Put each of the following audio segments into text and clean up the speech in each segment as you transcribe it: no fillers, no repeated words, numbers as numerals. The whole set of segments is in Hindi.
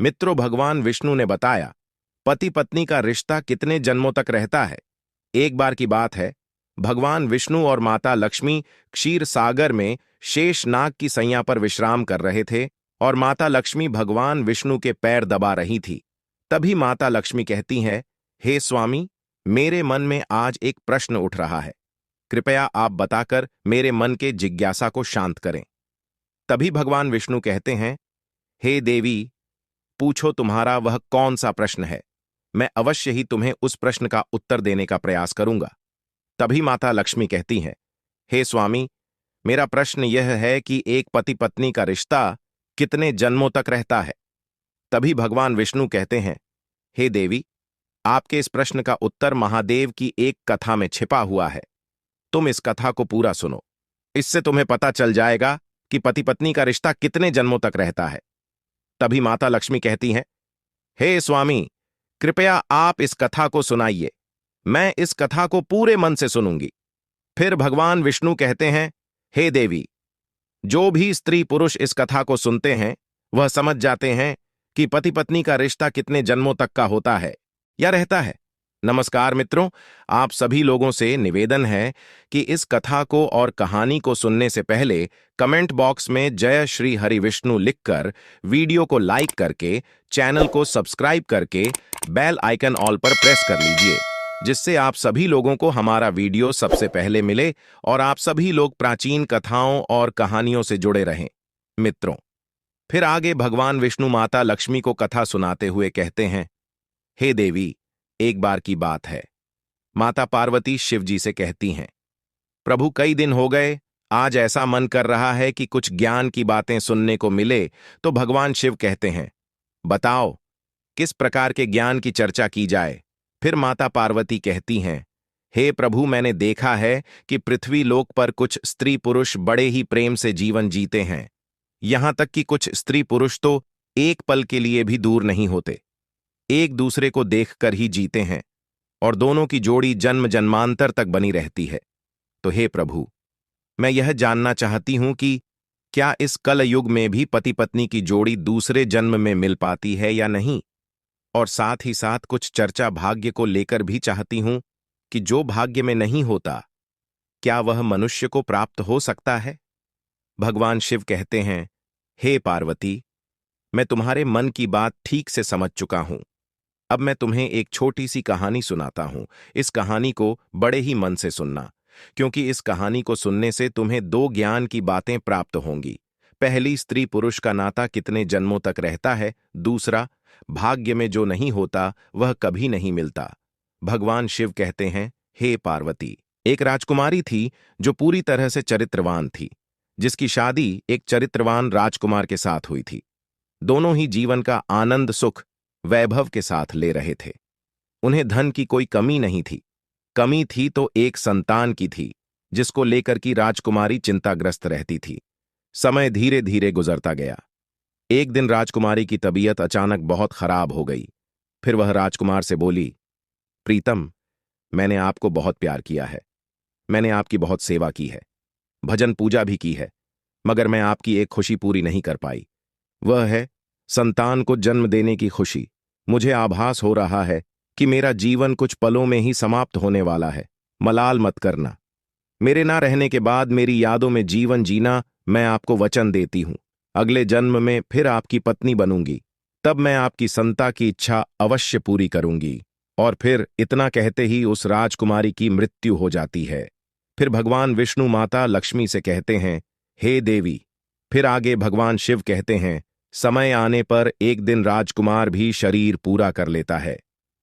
मित्रों, भगवान विष्णु ने बताया, पति पत्नी का रिश्ता कितने जन्मों तक रहता है। एक बार की बात है, भगवान विष्णु और माता लक्ष्मी क्षीर सागर में शेषनाग की सैया पर विश्राम कर रहे थे और माता लक्ष्मी भगवान विष्णु के पैर दबा रही थी। तभी माता लक्ष्मी कहती हैं, हे स्वामी, मेरे मन में आज एक प्रश्न उठ रहा है। कृपया आप बताकर मेरे मन के जिज्ञासा को शांत करें। तभी भगवान विष्णु कहते हैं, हे देवी, पूछो तुम्हारा वह कौन सा प्रश्न है। मैं अवश्य ही तुम्हें उस प्रश्न का उत्तर देने का प्रयास करूंगा। तभी माता लक्ष्मी कहती हैं, हे स्वामी, मेरा प्रश्न यह है कि एक पति पत्नी का रिश्ता कितने जन्मों तक रहता है। तभी भगवान विष्णु कहते हैं, हे देवी, आपके इस प्रश्न का उत्तर महादेव की एक कथा में छिपा हुआ है। तुम इस कथा को पूरा सुनो, इससे तुम्हें पता चल जाएगा कि पति पत्नी का रिश्ता कितने जन्मों तक रहता है। तभी माता लक्ष्मी कहती हैं, हे स्वामी, कृपया आप इस कथा को सुनाइए। मैं इस कथा को पूरे मन से सुनूंगी। फिर भगवान विष्णु कहते हैं, हे देवी, जो भी स्त्री पुरुष इस कथा को सुनते हैं वह समझ जाते हैं कि पति पत्नी का रिश्ता कितने जन्मों तक का होता है या रहता है। नमस्कार मित्रों, आप सभी लोगों से निवेदन है कि इस कथा को और कहानी को सुनने से पहले कमेंट बॉक्स में जय श्री हरि विष्णु लिखकर, वीडियो को लाइक करके, चैनल को सब्सक्राइब करके बेल आइकन ऑल पर प्रेस कर लीजिए, जिससे आप सभी लोगों को हमारा वीडियो सबसे पहले मिले और आप सभी लोग प्राचीन कथाओं और कहानियों से जुड़े रहें। मित्रों, फिर आगे भगवान विष्णु माता लक्ष्मी को कथा सुनाते हुए कहते हैं, हे देवी, एक बार की बात है। माता पार्वती शिव जी से कहती हैं, प्रभु, कई दिन हो गए, आज ऐसा मन कर रहा है कि कुछ ज्ञान की बातें सुनने को मिले। तो भगवान शिव कहते हैं, बताओ, किस प्रकार के ज्ञान की चर्चा की जाए। फिर माता पार्वती कहती हैं, हे प्रभु, मैंने देखा है कि पृथ्वी लोक पर कुछ स्त्री पुरुष बड़े ही प्रेम से जीवन जीते हैं। यहां तक कि कुछ स्त्री पुरुष तो एक पल के लिए भी दूर नहीं होते, एक दूसरे को देखकर ही जीते हैं और दोनों की जोड़ी जन्म जन्मांतर तक बनी रहती है। तो हे प्रभु, मैं यह जानना चाहती हूं कि क्या इस कल युग में भी पति पत्नी की जोड़ी दूसरे जन्म में मिल पाती है या नहीं। और साथ ही साथ कुछ चर्चा भाग्य को लेकर भी चाहती हूं कि जो भाग्य में नहीं होता, क्या वह मनुष्य को प्राप्त हो सकता है। भगवान शिव कहते हैं, हे पार्वती, मैं तुम्हारे मन की बात ठीक से समझ चुका हूं। अब मैं तुम्हें एक छोटी सी कहानी सुनाता हूं। इस कहानी को बड़े ही मन से सुनना, क्योंकि इस कहानी को सुनने से तुम्हें दो ज्ञान की बातें प्राप्त होंगी। पहली, स्त्री पुरुष का नाता कितने जन्मों तक रहता है। दूसरा, भाग्य में जो नहीं होता वह कभी नहीं मिलता। भगवान शिव कहते हैं, हे पार्वती, एक राजकुमारी थी जो पूरी तरह से चरित्रवान थी, जिसकी शादी एक चरित्रवान राजकुमार के साथ हुई थी। दोनों ही जीवन का आनंद सुख वैभव के साथ ले रहे थे। उन्हें धन की कोई कमी नहीं थी। कमी थी तो एक संतान की थी, जिसको लेकर की राजकुमारी चिंताग्रस्त रहती थी। समय धीरे धीरे गुजरता गया। एक दिन राजकुमारी की तबीयत अचानक बहुत खराब हो गई। फिर वह राजकुमार से बोली, प्रीतम, मैंने आपको बहुत प्यार किया है, मैंने आपकी बहुत सेवा की है, भजन पूजा भी की है, मगर मैं आपकी एक खुशी पूरी नहीं कर पाई। वह है संतान को जन्म देने की खुशी। मुझे आभास हो रहा है कि मेरा जीवन कुछ पलों में ही समाप्त होने वाला है। मलाल मत करना। मेरे ना रहने के बाद मेरी यादों में जीवन जीना। मैं आपको वचन देती हूं, अगले जन्म में फिर आपकी पत्नी बनूंगी। तब मैं आपकी संता की इच्छा अवश्य पूरी करूंगी। और फिर इतना कहते ही उस राजकुमारी की मृत्यु हो जाती है। फिर भगवान विष्णु माता लक्ष्मी से कहते हैं, हे देवी। फिर आगे भगवान शिव कहते हैं, समय आने पर एक दिन राजकुमार भी शरीर पूरा कर लेता है।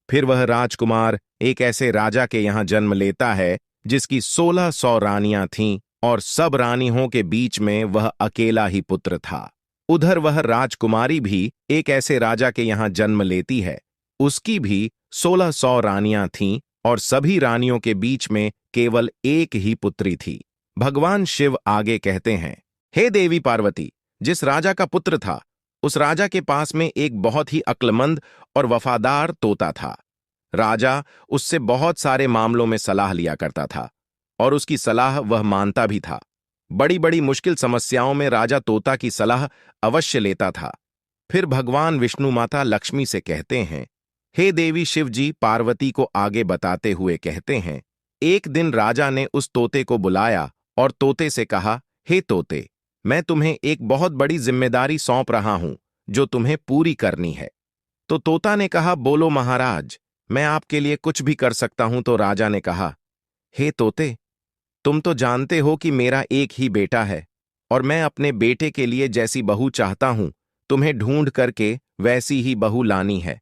फिर वह राजकुमार एक ऐसे राजा के यहां जन्म लेता है जिसकी 1600 रानियां थीं और सब रानियों के बीच में वह अकेला ही पुत्र था। उधर वह राजकुमारी भी एक ऐसे राजा के यहां जन्म लेती है। उसकी भी 1600 रानियां थीं और सभी रानियों के बीच में केवल एक ही पुत्री थी। भगवान शिव आगे कहते हैं, हे देवी पार्वती, जिस राजा का पुत्र था उस राजा के पास में एक बहुत ही अक्लमंद और वफादार तोता था। राजा उससे बहुत सारे मामलों में सलाह लिया करता था और उसकी सलाह वह मानता भी था। बड़ी बड़ी मुश्किल समस्याओं में राजा तोता की सलाह अवश्य लेता था। फिर भगवान विष्णु माता लक्ष्मी से कहते हैं, हे देवी शिव जी पार्वती को आगे बताते हुए कहते हैं, एक दिन राजा ने उस तोते को बुलाया और तोते से कहा, हे तोते, मैं तुम्हें एक बहुत बड़ी जिम्मेदारी सौंप रहा हूं जो तुम्हें पूरी करनी है। तो तोता ने कहा, बोलो महाराज, मैं आपके लिए कुछ भी कर सकता हूं। तो राजा ने कहा, हे तोते, तुम तो जानते हो कि मेरा एक ही बेटा है और मैं अपने बेटे के लिए जैसी बहू चाहता हूं तुम्हें ढूंढ करके वैसी ही बहू लानी है।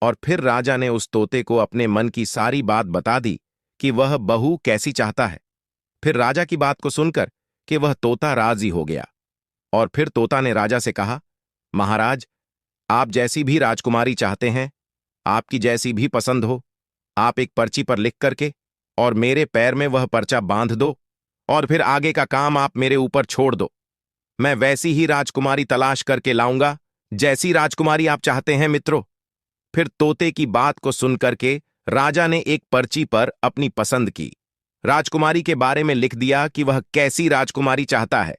और फिर राजा ने उस तोते को अपने मन की सारी बात बता दी कि वह बहू कैसी चाहता है। फिर राजा की बात को सुनकर कि वह तोता राजी हो गया। और फिर तोता ने राजा से कहा, महाराज, आप जैसी भी राजकुमारी चाहते हैं, आपकी जैसी भी पसंद हो, आप एक पर्ची पर लिख करके और मेरे पैर में वह पर्चा बांध दो और फिर आगे का काम आप मेरे ऊपर छोड़ दो। मैं वैसी ही राजकुमारी तलाश करके लाऊंगा जैसी राजकुमारी आप चाहते हैं मित्रों। फिर तोते की बात को सुनकर के राजा ने एक पर्ची पर अपनी पसंद की राजकुमारी के बारे में लिख दिया कि वह कैसी राजकुमारी चाहता है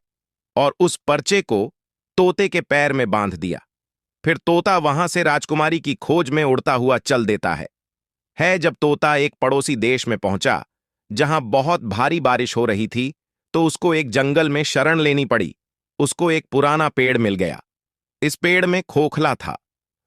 और उस पर्चे को तोते के पैर में बांध दिया। फिर तोता वहां से राजकुमारी की खोज में उड़ता हुआ चल देता है। जब तोता एक पड़ोसी देश में पहुंचा जहां बहुत भारी बारिश हो रही थी तो उसको एक जंगल में शरण लेनी पड़ी। उसको एक पुराना पेड़ मिल गया। इस पेड़ में खोखला था।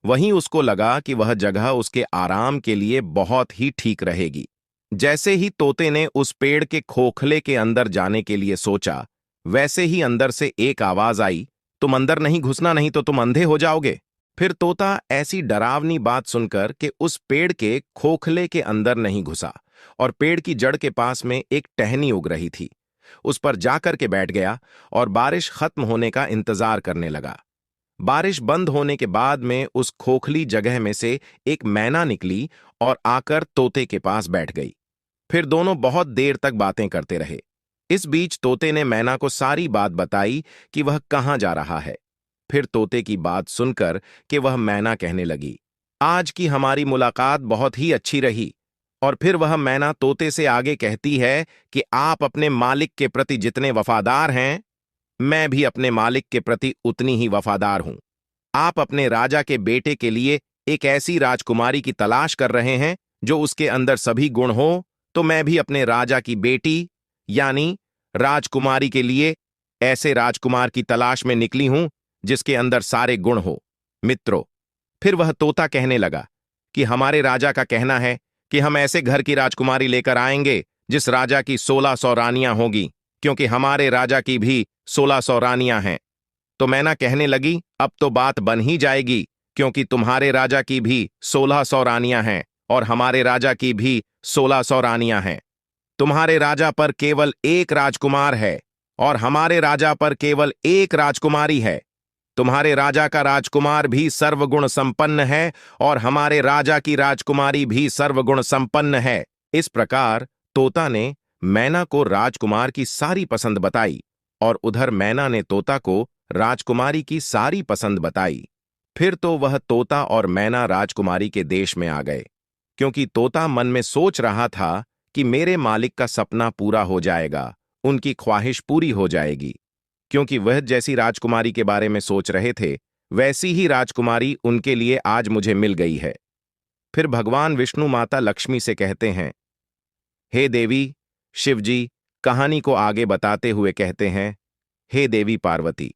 वहीं उसको लगा कि वह जगह उसके आराम के लिए बहुत ही ठीक रहेगी। जैसे ही तोते ने उस पेड़ के खोखले के अंदर जाने के लिए सोचा, वैसे ही अंदर से एक आवाज आई, तुम अंदर नहीं घुसना, नहीं तो तुम अंधे हो जाओगे। फिर तोता ऐसी डरावनी बात सुनकर कि उस पेड़ के खोखले के अंदर नहीं घुसा और पेड़ की जड़ के पास में एक टहनी उग रही थी, उस पर जाकर के बैठ गया और बारिश खत्म होने का इंतजार करने लगा। बारिश बंद होने के बाद में उस खोखली जगह में से एक मैना निकली और आकर तोते के पास बैठ गई। फिर दोनों बहुत देर तक बातें करते रहे। इस बीच तोते ने मैना को सारी बात बताई कि वह कहाँ जा रहा है। फिर तोते की बात सुनकर कि वह मैना कहने लगी, आज की हमारी मुलाकात बहुत ही अच्छी रही। और फिर वह मैना तोते से आगे कहती है कि आप अपने मालिक के प्रति जितने वफादार हैं, मैं भी अपने मालिक के प्रति उतनी ही वफादार हूं। आप अपने राजा के बेटे के लिए एक ऐसी राजकुमारी की तलाश कर रहे हैं जो उसके अंदर सभी गुण हो, तो मैं भी अपने राजा की बेटी यानी राजकुमारी के लिए ऐसे राजकुमार की तलाश में निकली हूं जिसके अंदर सारे गुण हो। मित्रों, फिर वह तोता कहने लगा कि हमारे राजा का कहना है कि हम ऐसे घर की राजकुमारी लेकर आएंगे जिस राजा की 1600 रानियां होगी, क्योंकि हमारे राजा की भी 1600 रानियां हैं। तो मैना कहने लगी, अब तो बात बन ही जाएगी, क्योंकि तुम्हारे राजा की भी 1600 रानियां हैं और हमारे राजा की भी 1600 रानियां हैं। तुम्हारे राजा पर केवल एक राजकुमार है और हमारे राजा पर केवल एक राजकुमारी है। तुम्हारे राजा का राजकुमार भी सर्वगुण संपन्न है और हमारे राजा की राजकुमारी भी सर्वगुण संपन्न है। इस प्रकार तोता ने मैना को राजकुमार की सारी पसंद बताई और उधर मैना ने तोता को राजकुमारी की सारी पसंद बताई। फिर तो वह तोता और मैना राजकुमारी के देश में आ गए, क्योंकि तोता मन में सोच रहा था कि मेरे मालिक का सपना पूरा हो जाएगा, उनकी ख्वाहिश पूरी हो जाएगी। क्योंकि वह जैसी राजकुमारी के बारे में सोच रहे थे, वैसी ही राजकुमारी उनके लिए आज मुझे मिल गई है। फिर भगवान विष्णु माता लक्ष्मी से कहते हैं, हे देवी शिवजी कहानी को आगे बताते हुए कहते हैं, हे देवी पार्वती,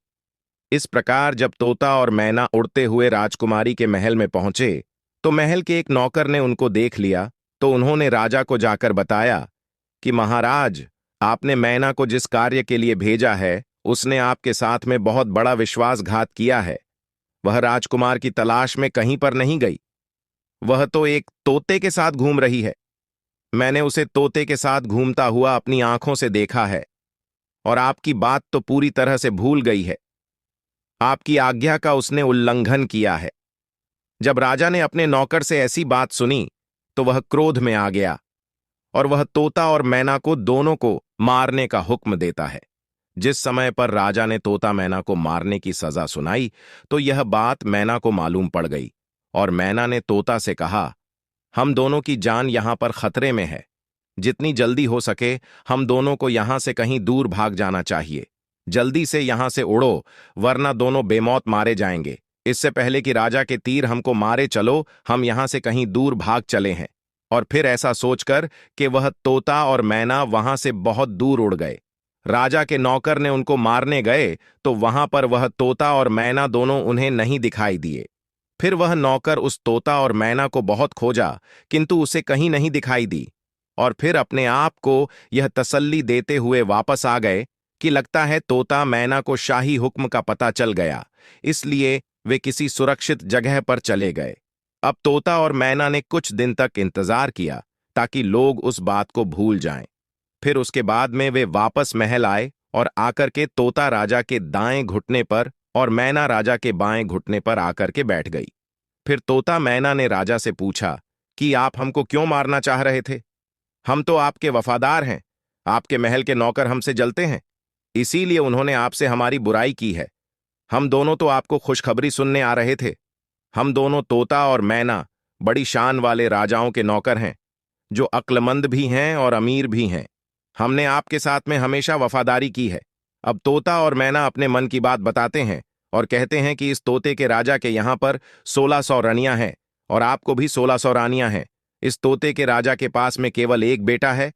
इस प्रकार जब तोता और मैना उड़ते हुए राजकुमारी के महल में पहुंचे तो महल के एक नौकर ने उनको देख लिया। तो उन्होंने राजा को जाकर बताया कि महाराज, आपने मैना को जिस कार्य के लिए भेजा है उसने आपके साथ में बहुत बड़ा विश्वासघात किया है। वह राजकुमार की तलाश में कहीं पर नहीं गई, वह तो एक तोते के साथ घूम रही है। मैंने उसे तोते के साथ घूमता हुआ अपनी आंखों से देखा है और आपकी बात तो पूरी तरह से भूल गई है। आपकी आज्ञा का उसने उल्लंघन किया है। जब राजा ने अपने नौकर से ऐसी बात सुनी तो वह क्रोध में आ गया और वह तोता और मैना को दोनों को मारने का हुक्म देता है। जिस समय पर राजा ने तोता मैना को मारने की सजा सुनाई तो यह बात मैना को मालूम पड़ गई और मैना ने तोता से कहा, हम दोनों की जान यहां पर खतरे में है। जितनी जल्दी हो सके हम दोनों को यहां से कहीं दूर भाग जाना चाहिए। जल्दी से यहां से उड़ो, वरना दोनों बेमौत मारे जाएंगे। इससे पहले कि राजा के तीर हमको मारे, चलो हम यहां से कहीं दूर भाग चले हैं। और फिर ऐसा सोचकर कि वह तोता और मैना वहां से बहुत दूर उड़ गए। राजा के नौकर ने उनको मारने गए तो वहां पर वह तोता और मैना दोनों उन्हें नहीं दिखाई दिए। फिर वह नौकर उस तोता और मैना को बहुत खोजा, किंतु उसे कहीं नहीं दिखाई दी। और फिर अपने आप को यह तसल्ली देते हुए वापस आ गए कि लगता है तोता मैना को शाही हुक्म का पता चल गया, इसलिए वे किसी सुरक्षित जगह पर चले गए। अब तोता और मैना ने कुछ दिन तक इंतजार किया ताकि लोग उस बात को भूल जाएं। फिर उसके बाद में वे वापस महल आए और आकर के तोता राजा के दाएं घुटने पर और मैना राजा के बाएं घुटने पर आकर के बैठ गई। फिर तोता मैना ने राजा से पूछा कि आप हमको क्यों मारना चाह रहे थे? हम तो आपके वफादार हैं। आपके महल के नौकर हमसे जलते हैं, इसीलिए उन्होंने आपसे हमारी बुराई की है। हम दोनों तो आपको खुशखबरी सुनने आ रहे थे। हम दोनों तोता और मैना बड़ी शान वाले राजाओं के नौकर हैं, जो अक्लमंद भी हैं और अमीर भी हैं। हमने आपके साथ में हमेशा वफादारी की है। अब तोता और मैना अपने मन की बात बताते हैं और कहते हैं कि इस तोते के राजा के यहाँ पर 1600 रानियां हैं और आपको भी 1600 रानियां हैं। इस तोते के राजा के पास में केवल एक बेटा है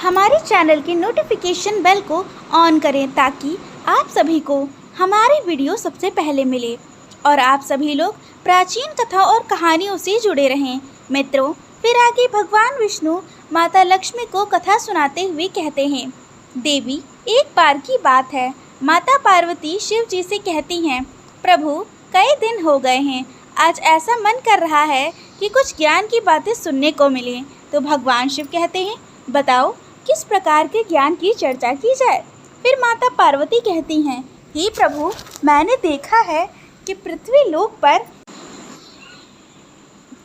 हमारे चैनल के नोटिफिकेशन बेल को ऑन करें ताकि आप सभी को हमारी वीडियो सबसे पहले मिले और आप सभी लोग प्राचीन कथा और कहानियों से जुड़े रहें। मित्रों, फिर आगे भगवान विष्णु माता लक्ष्मी को कथा सुनाते हुए कहते हैं। देवी, एक बार की बात है, माता पार्वती शिव जी से कहती हैं, प्रभु कई दिन हो गए हैं, आज ऐसा मन कर रहा है कि कुछ ज्ञान की बातें सुनने को मिलें। तो भगवान शिव कहते हैं, बताओ किस प्रकार के ज्ञान की चर्चा की जाए। फिर माता पार्वती कहती हैं, हे प्रभु, मैंने देखा है कि पृथ्वी लोक पर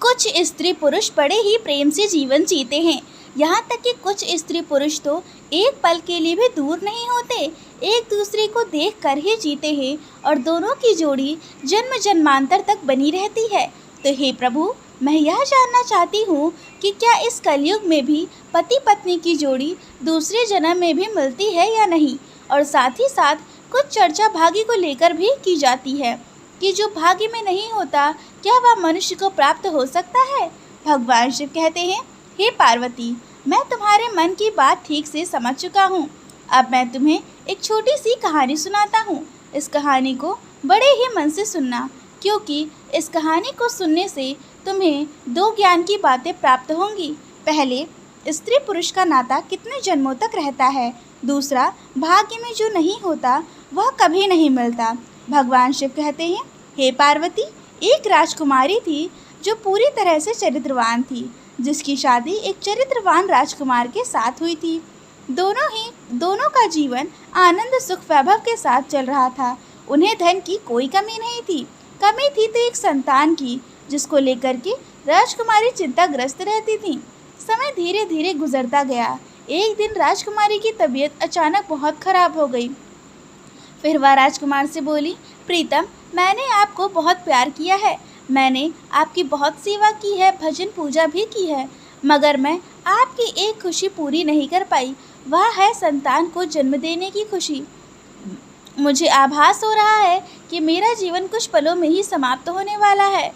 कुछ स्त्री पुरुष बड़े ही प्रेम से जीवन जीते हैं। यहाँ तक कि कुछ स्त्री पुरुष तो एक पल के लिए भी दूर नहीं होते, एक दूसरे को देख कर ही जीते हैं और दोनों की जोड़ी जन्म जन्मांतर तक बनी रहती है। तो हे प्रभु, मैं यह जानना चाहती हूँ कि क्या इस कलयुग में भी पति पत्नी की जोड़ी दूसरे जन्म में भी मिलती है या नहीं। और साथ ही साथ कुछ चर्चा भाग्य को लेकर भी की जाती है कि जो भाग्य में नहीं होता क्या वह मनुष्य को प्राप्त हो सकता है। भगवान शिव कहते हैं, हे पार्वती, मैं तुम्हारे मन की बात ठीक से समझ चुका हूँ। अब मैं तुम्हें एक छोटी सी कहानी सुनाता हूँ। इस कहानी को बड़े ही मन से सुनना, क्योंकि इस कहानी को सुनने से तुम्हें दो ज्ञान की बातें प्राप्त होंगी। पहले, स्त्री पुरुष का नाता कितने जन्मों तक रहता है। दूसरा, भाग्य में जो नहीं होता वह कभी नहीं मिलता। भगवान शिव कहते हैं, हे पार्वती, एक राजकुमारी थी जो पूरी तरह से चरित्रवान थी, जिसकी शादी एक चरित्रवान राजकुमार के साथ हुई थी। दोनों का जीवन आनंद सुख वैभव के साथ चल रहा था। उन्हें धन की कोई कमी नहीं थी। कमी थी तो एक संतान की, जिसको लेकर के राजकुमारी चिंताग्रस्त रहती थी। समय धीरे धीरे गुजरता गया। एक दिन राजकुमारी की तबीयत अचानक बहुत खराब हो गई। फिर वह राजकुमार से बोली, प्रीतम, मैंने आपको बहुत प्यार किया है, मैंने आपकी बहुत सेवा की है, भजन पूजा भी की है, मगर मैं आपकी एक खुशी पूरी नहीं कर पाई, वह है संतान को जन्म देने की खुशी। मुझे आभास हो रहा है कि मेरा जीवन कुछ पलों में ही समाप्त होने वाला है।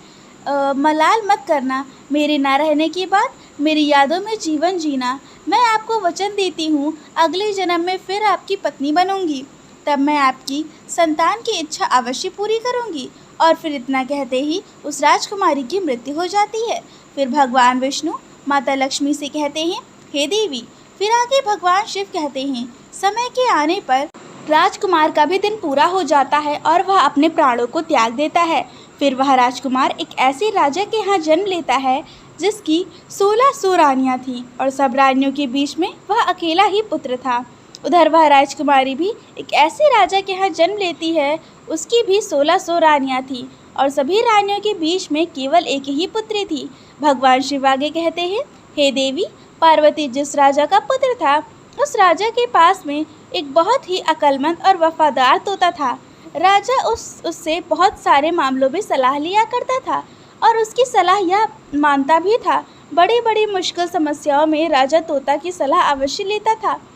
मलाल मत करना, मेरे ना रहने के बाद मेरी यादों में जीवन जीना। मैं आपको वचन देती हूँ, अगले जन्म में फिर आपकी पत्नी बनूंगी, तब मैं आपकी संतान की इच्छा अवश्य पूरी करूंगी। और फिर इतना कहते ही उस राजकुमारी की मृत्यु हो जाती है। फिर भगवान विष्णु माता लक्ष्मी से कहते हैं, हे देवी। फिर आगे भगवान शिव कहते हैं, समय के आने पर राजकुमार का भी दिन पूरा हो जाता है और वह अपने प्राणों को त्याग देता है। फिर वह राजकुमार एक ऐसे राजा के यहाँ जन्म लेता है जिसकी 1600 रानियाँ थीं और सब रानियों के बीच में वह अकेला ही पुत्र था। उधर वह राजकुमारी भी एक ऐसे राजा के यहाँ जन्म लेती है, उसकी भी 1600 रानियाँ थीं और सभी रानियों के बीच में केवल एक ही पुत्री थी। भगवान शिव आगे कहते हैं, हे देवी, पार्वती जिस राजा का पुत्र था, उस राजा के पास में एक बहुत ही अक्लमंद और वफादार तोता था। राजा उससे बहुत सारे मामलों में सलाह लिया करता था और उसकी सलाह यह मानता भी था। बड़ी बड़ी मुश्किल समस्याओं में राजा तोता की सलाह अवश्य लेता था।